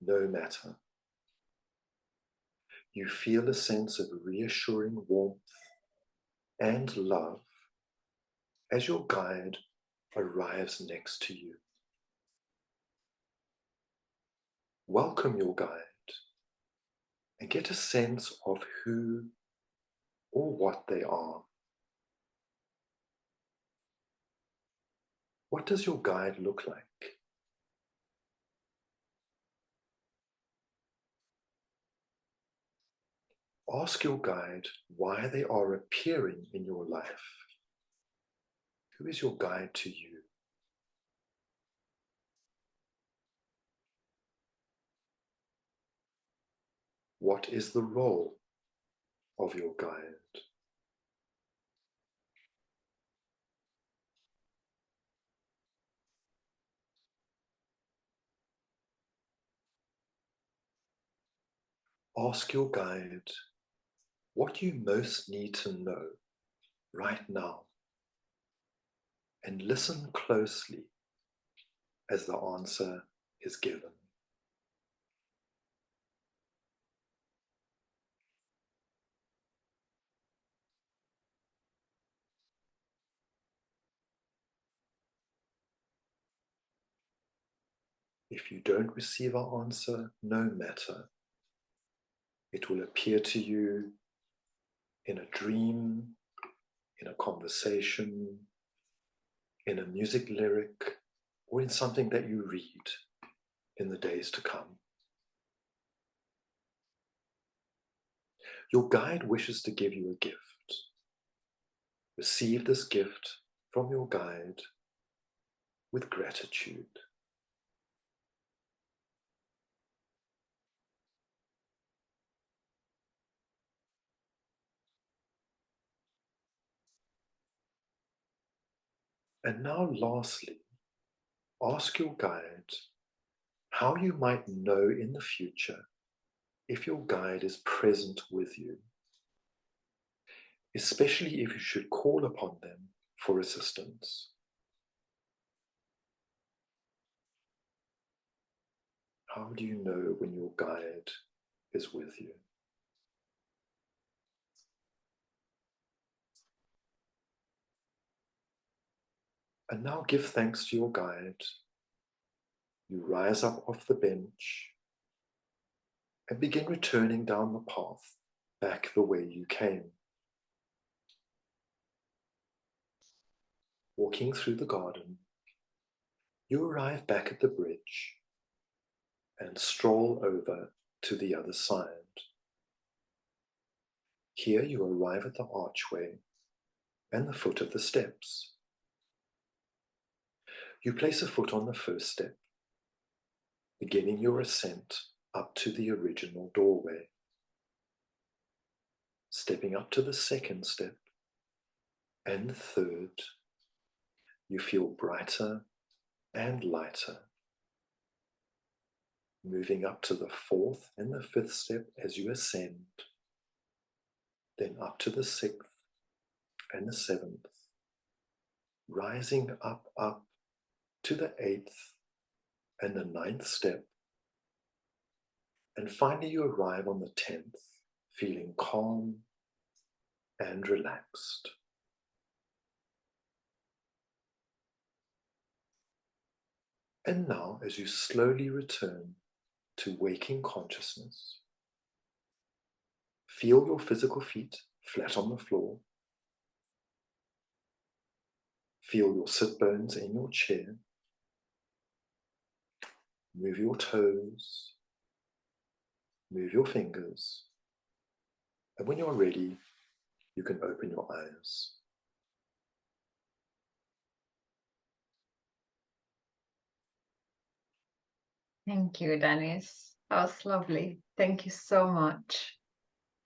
no matter. You feel a sense of reassuring warmth and love as your guide arrives next to you. Welcome your guide and get a sense of who or what they are. What does your guide look like? Ask your guide why they are appearing in your life. Who is your guide to you? What is the role of your guide? Ask your guide what you most need to know right now, and listen closely as the answer is given. If you don't receive our answer, no matter. It will appear to you in a dream, in a conversation, in a music lyric, or in something that you read in the days to come. Your guide wishes to give you a gift. Receive this gift from your guide with gratitude. And now lastly, ask your guide how you might know in the future if your guide is present with you, especially if you should call upon them for assistance. How do you know when your guide is with you? And now give thanks to your guide. You rise up off the bench and begin returning down the path back the way you came. Walking through the garden, you arrive back at the bridge and stroll over to the other side. Here you arrive at the archway and the foot of the steps. You place a foot on the first step, beginning your ascent up to the original doorway. Stepping up to the second step and the third, you feel brighter and lighter, moving up to the fourth and the fifth step as you ascend, then up to the sixth and the seventh, rising up to the eighth and the ninth step, and finally you arrive on the 10th, feeling calm and relaxed. And now, as you slowly return to waking consciousness, feel your physical feet flat on the floor. Feel your sit bones in your chair. Move your toes. Move your fingers. And when you're ready, you can open your eyes. Thank you, Denis. That was lovely. Thank you so much.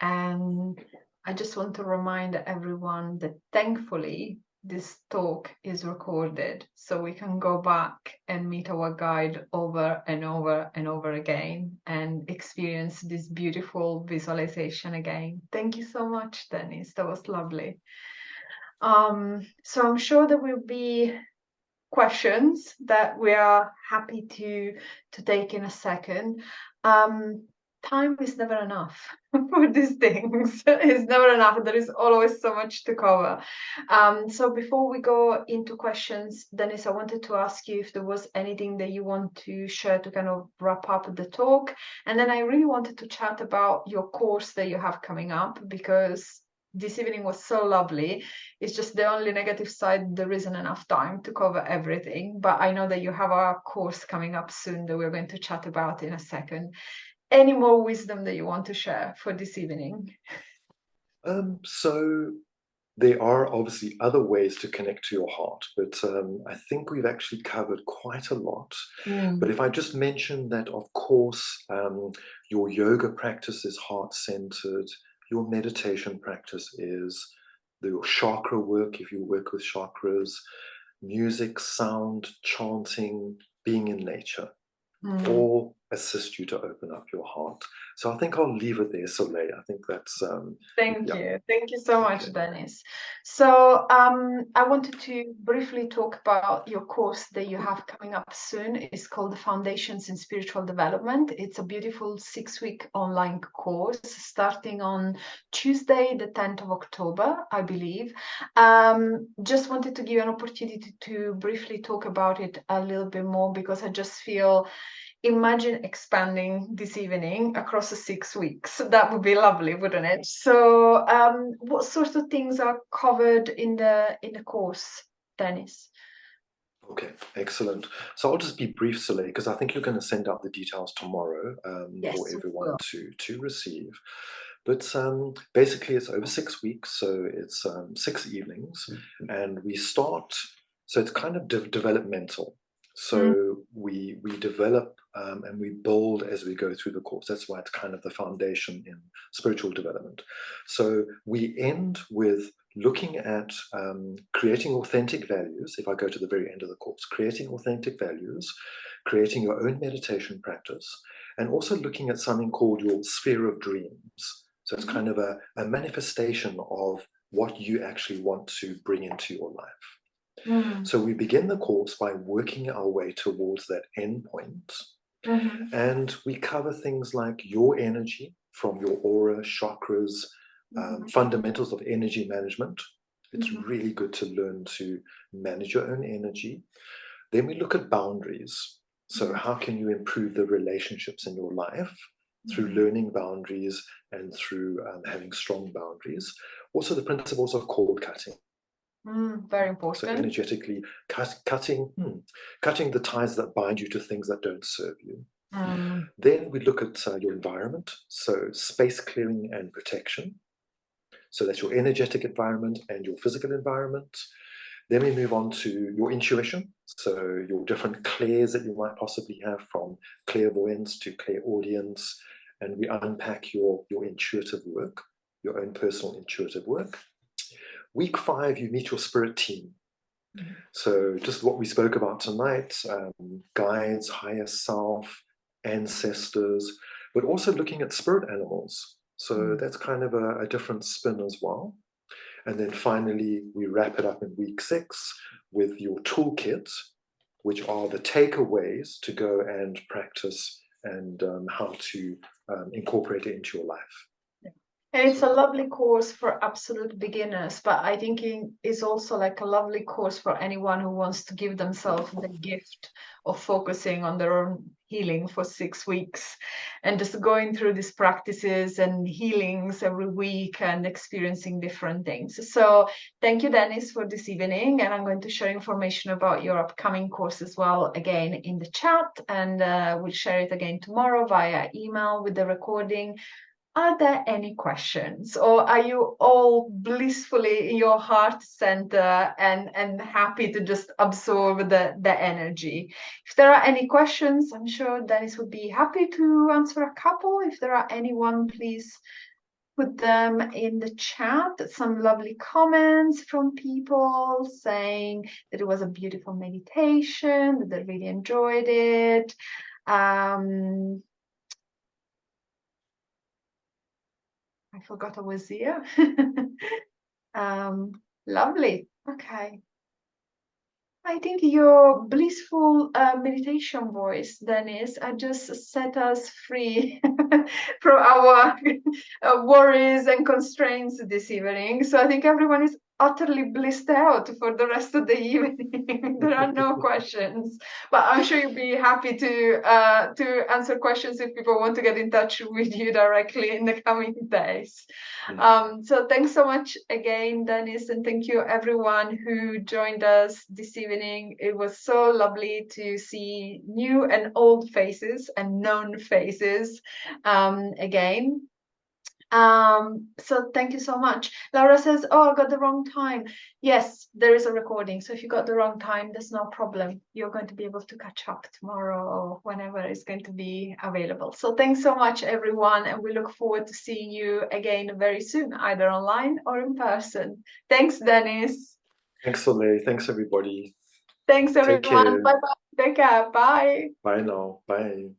And I just want to remind everyone that thankfully this talk is recorded, so we can go back and meet our guide over and over and over again and experience this beautiful visualization again. Thank you so much, Denis. That was lovely. So I'm sure there will be questions that we are happy to take in a second. Time is never enough for these things. It's never enough. There is always so much to cover. So before we go into questions, Denis, I wanted to ask you if there was anything that you want to share to kind of wrap up the talk. And then I really wanted to chat about your course that you have coming up, because this evening was so lovely. It's just the only negative side, there isn't enough time to cover everything. But I know that you have a course coming up soon that we're going to chat about in a second. Any more wisdom that you want to share for this evening? So there are obviously other ways to connect to your heart, but I think we've actually covered quite a lot. But if I just mention that, of course, your yoga practice is heart-centered, your meditation practice is your chakra work, if you work with chakras, music, sound, chanting, being in nature, all assist you to open up your heart. So I think I'll leave it there, Soleil. I think that's Thank you so much, Denis. So I wanted to briefly talk about your course that you have coming up soon. It's called the Foundations in Spiritual Development. It's a beautiful 6-week online course starting on Tuesday, the 10th of October, I believe. Just wanted to give you an opportunity to briefly talk about it a little bit more, because I just feel, imagine expanding this evening across the 6 weeks. That would be lovely, wouldn't it? So what sorts of things are covered in the course, Denis? Okay, excellent. So I'll just be brief, Soleil, because I think you're going to send out the details tomorrow for everyone to receive. But basically, it's over 6 weeks, so it's 6 evenings, and we start. So it's kind of developmental. So we develop and we build as we go through the course. That's why it's kind of the foundation in spiritual development. So we end with looking at creating authentic values. If I go to the very end of the course, creating authentic values, creating your own meditation practice, and also looking at something called your sphere of dreams. So it's kind of a manifestation of what you actually want to bring into your life. So we begin the course by working our way towards that end point. And we cover things like your energy from your aura, chakras, fundamentals of energy management. It's really good to learn to manage your own energy. Then we look at boundaries. So how can you improve the relationships in your life through learning boundaries and through having strong boundaries. Also the principles of cord cutting. Very important. So energetically cutting the ties that bind you to things that don't serve you. Then we look at your environment, so space clearing and protection. So that's your energetic environment and your physical environment. Then we move on to your intuition, so your different clairs that you might possibly have, from clairvoyance to clairaudience, and we unpack your intuitive work, your own personal intuitive work. Week 5, you meet your spirit team. So just what we spoke about tonight, guides, higher self, ancestors, but also looking at spirit animals. So Mm. that's kind of a different spin as well. And then finally, we wrap it up in week 6 with your toolkit, which are the takeaways to go and practice and how to incorporate it into your life. And it's So, a lovely course for absolute beginners, but I think it is also like a lovely course for anyone who wants to give themselves the gift of focusing on their own healing for 6 weeks and just going through these practices and healings every week and experiencing different things. So thank you, Dennis, for this evening. And I'm going to share information about your upcoming course as well again in the chat. And we'll share it again tomorrow via email with the recording. Are there any questions, or are you all blissfully in your heart center and happy to just absorb the energy? If there are any questions, I'm sure Dennis would be happy to answer a couple. If there are anyone, please put them in the chat. Some lovely comments from people saying that it was a beautiful meditation, that they really enjoyed it. I forgot I was here. Lovely. Okay. I think your blissful meditation voice, Dennis, just set us free from our worries and constraints this evening. So I think everyone is utterly blissed out for the rest of the evening. There are no questions, but I'm sure you'll be happy to answer questions if people want to get in touch with you directly in the coming days. So thanks so much again, Dennis, and thank you everyone who joined us this evening. It was so lovely to see new and old faces and known faces again. So thank you so much. Laura says, oh, I got the wrong time. Yes, there is a recording. So if you got the wrong time, there's no problem. You're going to be able to catch up tomorrow or whenever it's going to be available. So thanks so much, everyone. And we look forward to seeing you again very soon, either online or in person. Thanks, Dennis. thanks, Soleil. Thanks, everybody. Thanks, Take everyone. care. Bye-bye. Take care. Bye. Bye now. Bye.